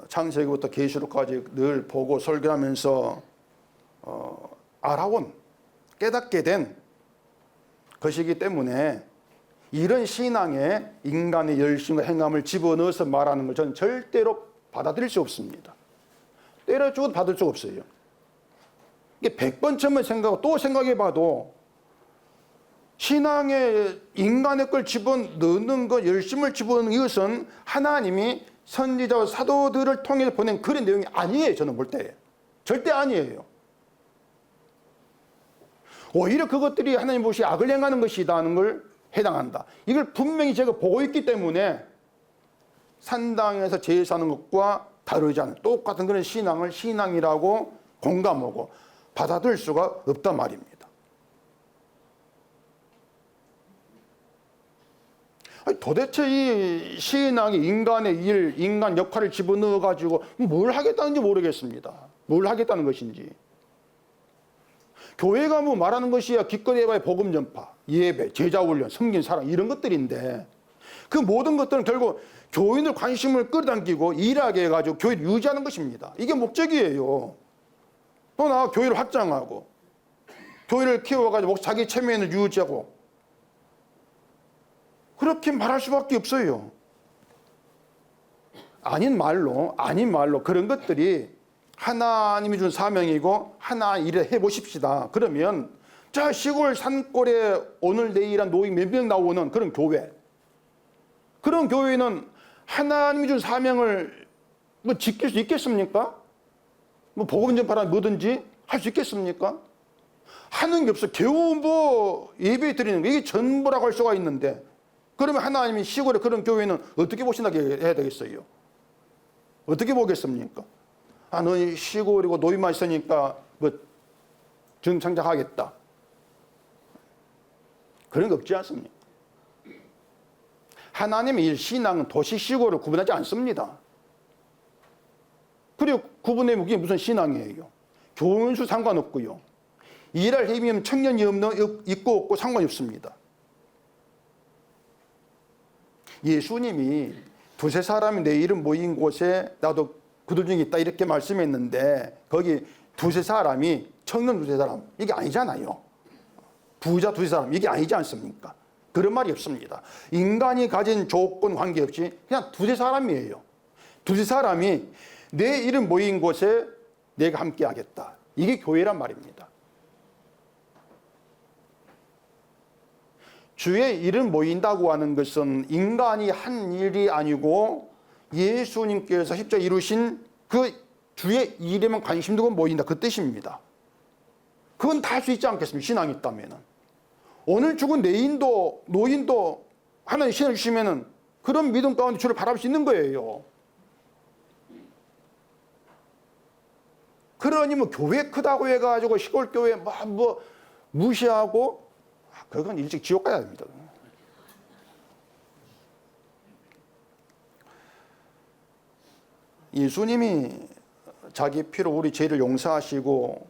창세기부터 계시록까지 늘 보고 설교하면서 알아온, 깨닫게 된 것이기 때문에 이런 신앙에 인간의 열심과 행함을 집어넣어서 말하는 걸 저는 절대로 받아들일 수 없습니다. 때려주고도 받을 수가 없어요. 이게 100번 처음에 생각하고 또 생각해봐도 신앙에 인간의 걸 집어넣는 것, 열심을 집어넣는 이것은 하나님이 선지자와 사도들을 통해 보낸 그런 내용이 아니에요. 저는 볼 때 절대 아니에요. 오히려 그것들이 하나님 보시 악을 행하는 것이라는 걸 해당한다. 이걸 분명히 제가 보고 있기 때문에 산당에서 제사하는 것과 다르지 않은 똑같은 그런 신앙을 신앙이라고 공감하고 받아들일 수가 없단 말입니다. 도대체 이 신앙이 인간의 일, 인간 역할을 집어넣어 가지고 뭘 하겠다는지 모르겠습니다. 뭘 하겠다는 것인지. 교회가 말하는 것이야 기껏 해봐야 복음 전파, 예배, 제자 훈련, 섬긴 사랑, 이런 것들인데 그 모든 것들은 결국 교인들 관심을 끌어당기고 일하게 해가지고 교회를 유지하는 것입니다. 이게 목적이에요. 또 나아가 교회를 확장하고 교회를 키워가지고 자기 체면을 유지하고, 그렇게 말할 수밖에 없어요. 아닌 말로 그런 것들이 하나님이 준 사명이고 하나 일을 해보십시다. 그러면 저 시골 산골에 오늘 내일한 노인 몇 명 나오는 그런 교회, 그런 교회는 하나님이 준 사명을 지킬 수 있겠습니까? 복음 전파나 뭐든지 할 수 있겠습니까? 하는 게 없어. 겨우 예배 드리는 거, 이게 전부라고 할 수가 있는데, 그러면 하나님이 시골에 그런 교회는 어떻게 보신다고 해야 되겠어요? 어떻게 보겠습니까? 너희 시골이고 노인만 있으니까 정착하겠다. 그런 거 없지 않습니까? 하나님의 일, 신앙은 도시 시골을 구분하지 않습니다. 그리고 구분하면 그게 무슨 신앙이에요? 교훈수 상관없고요. 일할 힘이면 청년이 있고 없고 상관이 없습니다. 예수님이 두세 사람이 내 이름 모인 곳에 나도 그들 중에 있다, 이렇게 말씀했는데 거기 두세 사람이 청년 두세 사람, 이게 아니잖아요. 부자 두세 사람, 이게 아니지 않습니까? 그런 말이 없습니다. 인간이 가진 조건 관계없이 그냥 두세 사람이에요. 두세 사람이 내 이름 모인 곳에 내가 함께 하겠다. 이게 교회란 말입니다. 주의 이름 모인다고 하는 것은 인간이 한 일이 아니고 예수님께서 십자가 이루신 그 주의 이름에 관심 두고 모인다, 그 뜻입니다. 그건 다 할 수 있지 않겠습니까? 신앙이 있다면. 오늘 죽은 노인도 하나님 신을 주시면 그런 믿음 가운데 주를 바라볼 수 있는 거예요. 그러니 교회 크다고 해가지고 시골 교회 무시하고, 그건 일찍 지옥 가야 됩니다. 예수님이 자기 피로 우리 죄를 용서하시고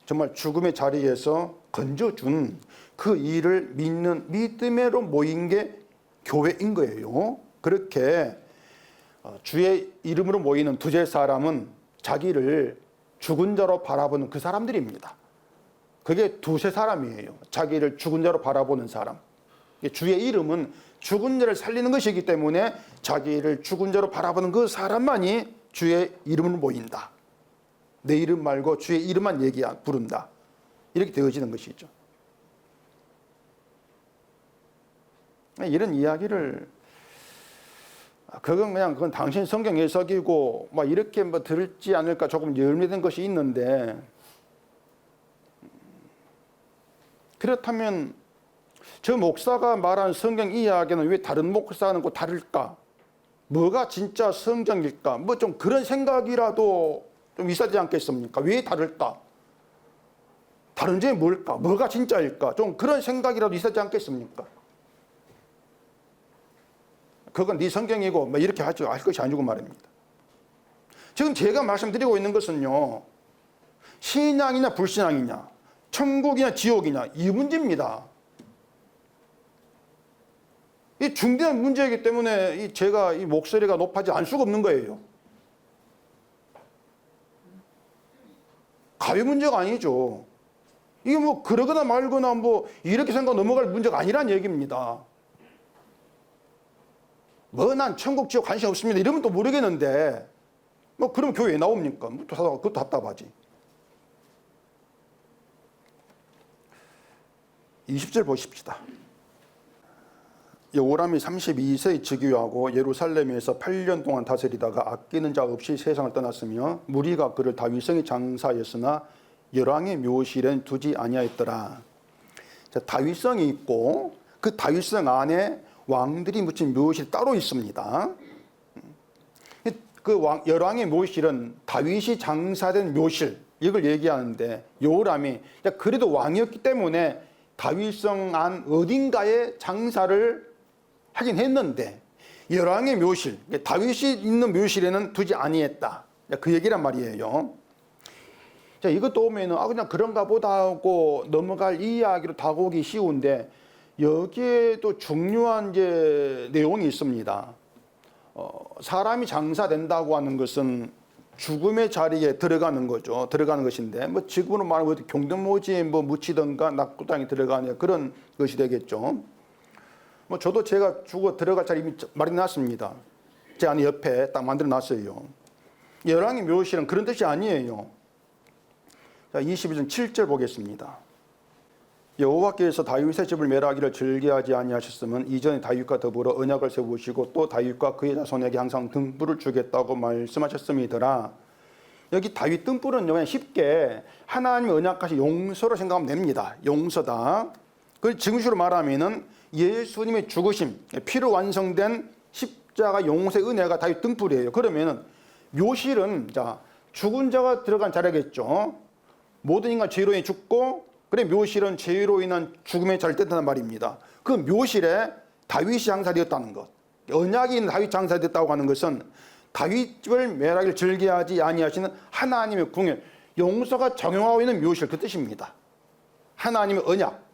정말 죽음의 자리에서 건져준 그 일을 믿는 믿음으로 모인 게 교회인 거예요. 그렇게 주의 이름으로 모이는 두세 사람은 자기를 죽은 자로 바라보는 그 사람들입니다. 그게 두세 사람이에요. 자기를 죽은 자로 바라보는 사람. 주의 이름은 죽은 자를 살리는 것이기 때문에 자기를 죽은 자로 바라보는 그 사람만이 주의 이름으로 모인다. 내 이름 말고 주의 이름만 부른다. 이렇게 되어지는 것이죠. 이런 이야기를, 그건 당신 성경 해석이고 이렇게 들을지 않을까 조금 열매된 것이 있는데, 그렇다면 저 목사가 말한 성경 이야기는 왜 다른 목사는 꼭 다를까? 뭐가 진짜 성경일까? 뭐 좀 그런 생각이라도 좀 있어야 되지 않겠습니까? 왜 다를까? 다른 점이 뭘까? 뭐가 진짜일까? 좀 그런 생각이라도 있어야 되지 않겠습니까? 그건 네 성경이고 뭐 이렇게 할 것이 아니고 말입니다. 지금 제가 말씀드리고 있는 것은요, 신앙이냐 불신앙이냐, 천국이냐 지옥이냐, 이 문제입니다. 이 중대한 문제이기 때문에 제가 이 목소리가 높아지지 않을 수가 없는 거예요. 가벼운 문제가 아니죠. 이게 뭐 그러거나 말거나 뭐 이렇게 생각 넘어갈 문제가 아니란 얘기입니다. 뭐 난 천국 지옥 관심 없습니다 이러면 또 모르겠는데, 뭐 그러면 교회에 나옵니까? 뭐 그것도 답답하지. 20절 보십시다. 여호람이 32세에 즉위하고 예루살렘에서 8년 동안 다스리다가 아끼는 자 없이 세상을 떠났으며 무리가 그를 다윗성에 장사하였으나 열왕의 묘실엔 두지 아니하였더라. 자, 다윗성이 있고 그 다윗성 안에 왕들이 묻힌 묘실이 따로 있습니다. 그 열왕의 묘실은 다윗이 장사된 묘실, 이걸 얘기하는데, 여호람이 그래도 왕이었기 때문에 다윗성 안 어딘가에 장사를 하긴 했는데 열왕의 묘실, 다윗이 있는 묘실에는 두지 아니했다, 그 얘기란 말이에요. 자, 이것도 오면은 그냥 그런가 보다 하고 넘어갈 이야기로 다가오기 쉬운데, 여기에도 중요한 내용이 있습니다. 사람이 장사된다고 하는 것은 죽음의 자리에 들어가는 거죠. 들어가는 것인데, 뭐 지금으로 말하면 경동모지에 뭐 묻히던가 낙구당에 들어가냐, 그런 것이 되겠죠. 뭐 저도 제가 죽어 들어갈 자리 이미 마련해 놨습니다. 제 안에 옆에 딱 만들어 놨어요. 열왕의 묘실은 그런 뜻이 아니에요. 자, 22절 7절 보겠습니다. 여호와께서 다윗의 집을 멸하기를 즐겨하지 아니하셨으면 이전에 다윗과 더불어 언약을 세우시고 또 다윗과 그의 자손에게 항상 등불을 주겠다고 말씀하셨음이더라. 여기 다윗 등불은 그냥 쉽게 하나님의 언약까지 용서로 생각하면 됩니다. 용서다. 그 지금식으로 말하면은 예수님의 죽으심, 피로 완성된 십자가 용서의 은혜가 다윗 등불이에요. 그러면은 묘실은 자, 죽은 자가 들어간 자리겠죠. 모든 인간 죄로 인해 죽고, 그래 묘실은 죄로 인한 죽음의 자리를 뜻한단 말입니다. 그 묘실에 다윗이 장사되었다는 것, 언약이 있는 다윗 장사되었다고 하는 것은 다윗을 멸하기를 즐겨하지 아니하시는 하나님의 궁열, 용서가 적용하고 있는 묘실, 그 뜻입니다. 하나님의 언약,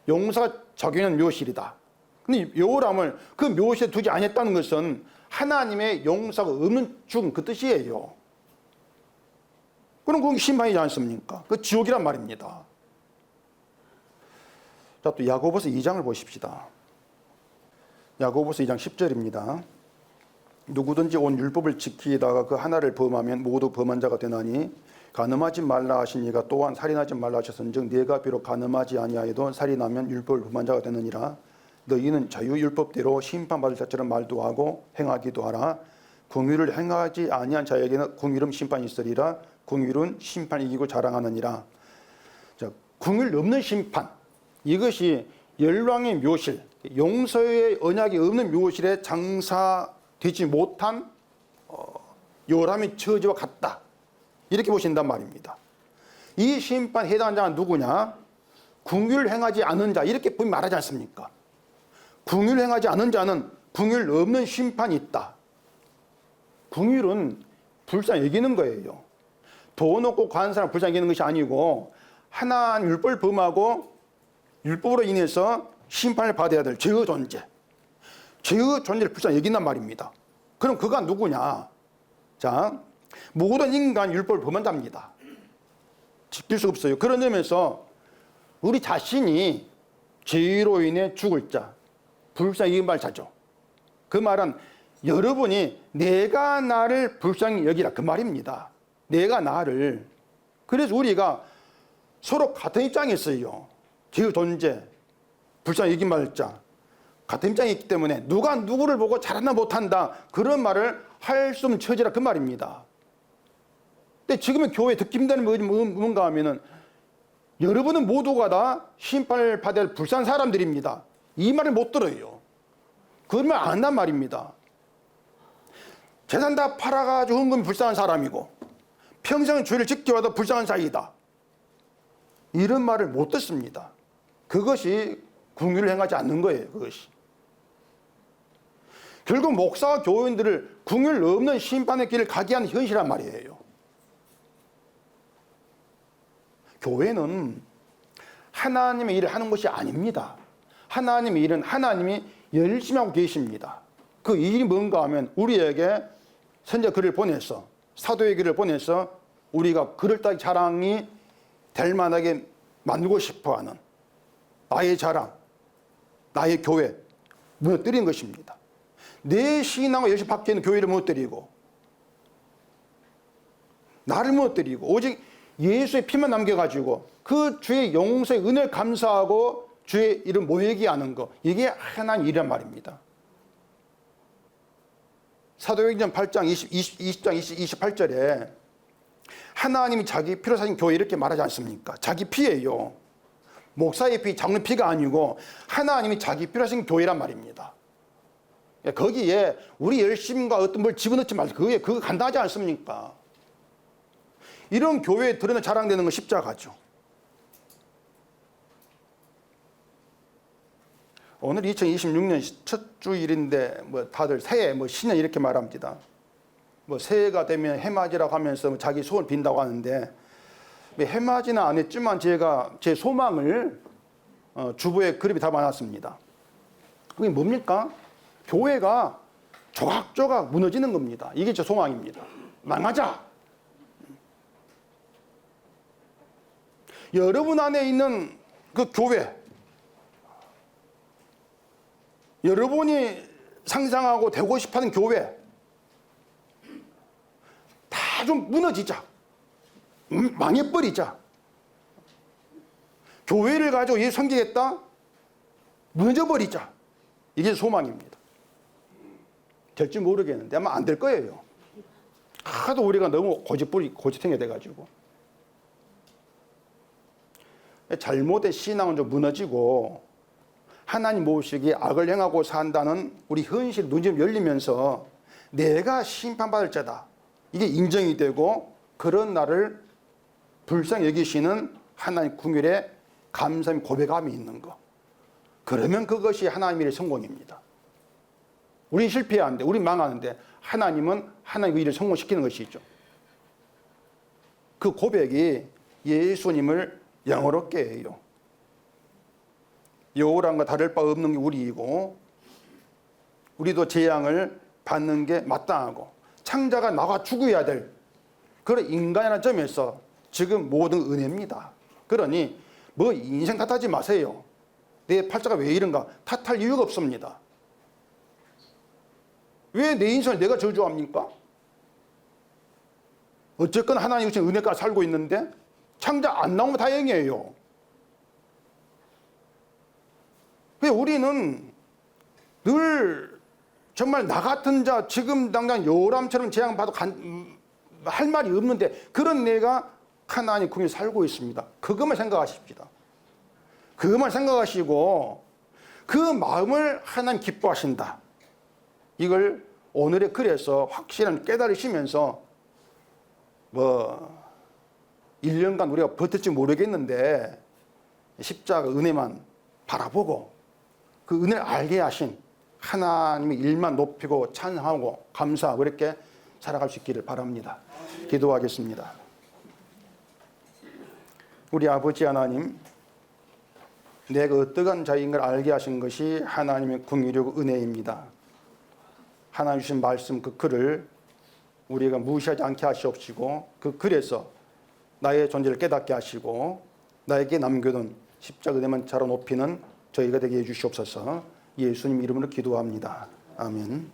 용서가 적용하는 묘실이다. 근데 여호람을 그 묘실에 두지 아니했다는 것은 하나님의 용서가 없는 죽음, 그 뜻이에요. 그럼 그건 심판이지 않습니까? 그 지옥이란 말입니다. 자, 또 야고보서 2장을 보십시다. 야고보서 2장 10절입니다. 누구든지 온 율법을 지키다가 그 하나를 범하면 모두 범한 자가 되나니 간음하지 말라 하신 이가 또한 살인하지 말라 하셨은즉 네가 비록 간음하지 아니하여도 살인하면 율법을 범한 자가 되느니라. 너희는 자유율법대로 심판받을 자처럼 말도 하고 행하기도 하라. 긍휼을 행하지 아니한 자에게는 긍휼은 심판이 있으리라. 긍휼은 심판 이기고 자랑하느니라. 자, 긍휼 없는 심판, 이것이 열왕의 묘실, 용서의 언약이 없는 묘실에 장사되지 못한 요람의 처지와 같다, 이렇게 보신단 말입니다. 이 심판에 해당한 자가 누구냐? 긍휼을 행하지 않은 자, 이렇게 분명히 말하지 않습니까? 긍휼을 행하지 않은 자는 긍휼 없는 심판이 있다. 긍휼은 불쌍히 여기는 거예요. 돈 없고 가는 사람 불쌍히 여기는 것이 아니고, 하나님 율법을 범하고 율법으로 인해서 심판을 받아야 될 죄의 존재, 죄의 존재를 불쌍히 여긴단 말입니다. 그럼 그가 누구냐? 자, 모든 인간 율법을 범한답니다. 지킬 수 없어요. 그런 점에서 우리 자신이 죄로 인해 죽을 자, 불쌍히 여긴 자죠. 그 말은 여러분이 내가 나를 불쌍히 여기라, 그 말입니다. 내가 나를. 그래서 우리가 서로 같은 입장에 있어요. 죄의 존재, 불쌍히 여긴 자, 같은 입장에 있기 때문에 누가 누구를 보고 잘한다 못한다, 그런 말을 할 수 없는 처지라, 그 말입니다. 근데 지금의 교회 듣기 힘든 뭔가 하면은 여러분은 모두가 다 심판을 받아야 할 불쌍한 사람들입니다, 이 말을 못 들어요. 그 말 안 한단 말입니다. 재산 다 팔아가지고 헌금이 불쌍한 사람이고 평생 죄를 지켜와도 불쌍한 사이다. 이런 말을 못 듣습니다. 그것이 긍휼을 행하지 않는 거예요. 그것이. 결국 목사와 교인들을 긍휼 없는 심판의 길을 가게 하는 현실이란 말이에요. 교회는 하나님의 일을 하는 것이 아닙니다. 하나님의 일은 하나님이 열심히 하고 계십니다. 그 일이 뭔가 하면 우리에게 선제 글을 보내서 사도의 글을 보내서 우리가 그럴따위 자랑이 될 만하게 만들고 싶어하는 나의 자랑, 나의 교회 무너뜨린 것입니다. 내 신앙과 열심히 밖에 있는 교회를 무너뜨리고 나를 무너뜨리고 오직 예수의 피만 남겨가지고 그 주의 용서의 은혜를 감사하고 주의 이름 모이게 하는 것, 이게 하나님 일이란 말입니다. 사도행전 8장 20장 28절에 하나님이 자기 피로 사신 교회 이렇게 말하지 않습니까? 자기 피예요. 목사의 피, 장로의 피가 아니고 하나님이 자기 피로 사신 교회란 말입니다. 거기에 우리 열심과 어떤 뭘 집어넣지 마세요. 그거 간단하지 않습니까? 이런 교회에 드러내 자랑되는 건 십자가죠. 오늘 2026년 첫 주일인데 뭐 다들 새해 뭐 신년 이렇게 말합니다. 뭐 새해가 되면 해맞이라고 하면서 자기 소원을 빈다고 하는데 해맞이는 안 했지만 제가 제 소망을 주보에 그림이 다 많았습니다. 그게 뭡니까? 교회가 조각조각 무너지는 겁니다. 이게 제 소망입니다. 망하자. 여러분 안에 있는 그 교회, 여러분이 상상하고 되고 싶어하는 교회 다 좀 무너지자. 망해버리자. 교회를 가지고 예수 섬기겠다? 무너져버리자. 이게 소망입니다. 될지 모르겠는데 아마 안 될 거예요. 하도 우리가 너무 고집탱이가 돼가지고. 잘못된 신앙은 좀 무너지고 하나님 모시기에 악을 행하고 산다는 우리 현실 눈이 좀 열리면서 내가 심판받을 자다. 이게 인정이 되고 그런 나를 불쌍히 여기시는 하나님 긍휼에 감사의 고백감이 있는 거. 그러면 그것이 하나님의 성공입니다. 우린 실패하는데, 우린 망하는데 하나님은 하나님의 일을 성공시키는 것이죠. 그 고백이 예수님을 영어롭게 해요. 여호랑과 다를 바 없는 게 우리이고 우리도 재앙을 받는 게 마땅하고 창자가 나가 죽어야 될 그런 인간이라는 점에서 지금 모든 은혜입니다. 그러니 뭐 인생 탓하지 마세요. 내 팔자가 왜 이런가 탓할 이유가 없습니다. 왜 내 인생을 내가 저주합니까? 어쨌건 하나님 주신 은혜가 살고 있는데 창자 안 나오면 다행이에요. 왜 우리는 늘 정말 나 같은 자 지금 당장 요람처럼 재앙받아 할 말이 없는데 그런 내가 하나님 긍휼히 살고 있습니다. 그것만 생각하십시다. 그것만 생각하시고 그 마음을 하나님 기뻐하신다. 이걸 오늘의 글에서 확실한 깨달으시면서 뭐 1년간 우리가 버틸지 모르겠는데 십자가 은혜만 바라보고 그 은혜를 알게 하신 하나님의 일만 높이고 찬양하고 감사하고 이렇게 살아갈 수 있기를 바랍니다. 기도하겠습니다. 우리 아버지 하나님, 내가 어떠한 자인 걸 알게 하신 것이 하나님의 긍휼이고 은혜입니다. 하나님 주신 말씀 그 글을 우리가 무시하지 않게 하시옵시고 그 글에서 나의 존재를 깨닫게 하시고 나에게 남겨둔 십자가 은혜만 자로 높이는 저희가 되게 해주시옵소서. 예수님 이름으로 기도합니다. 아멘.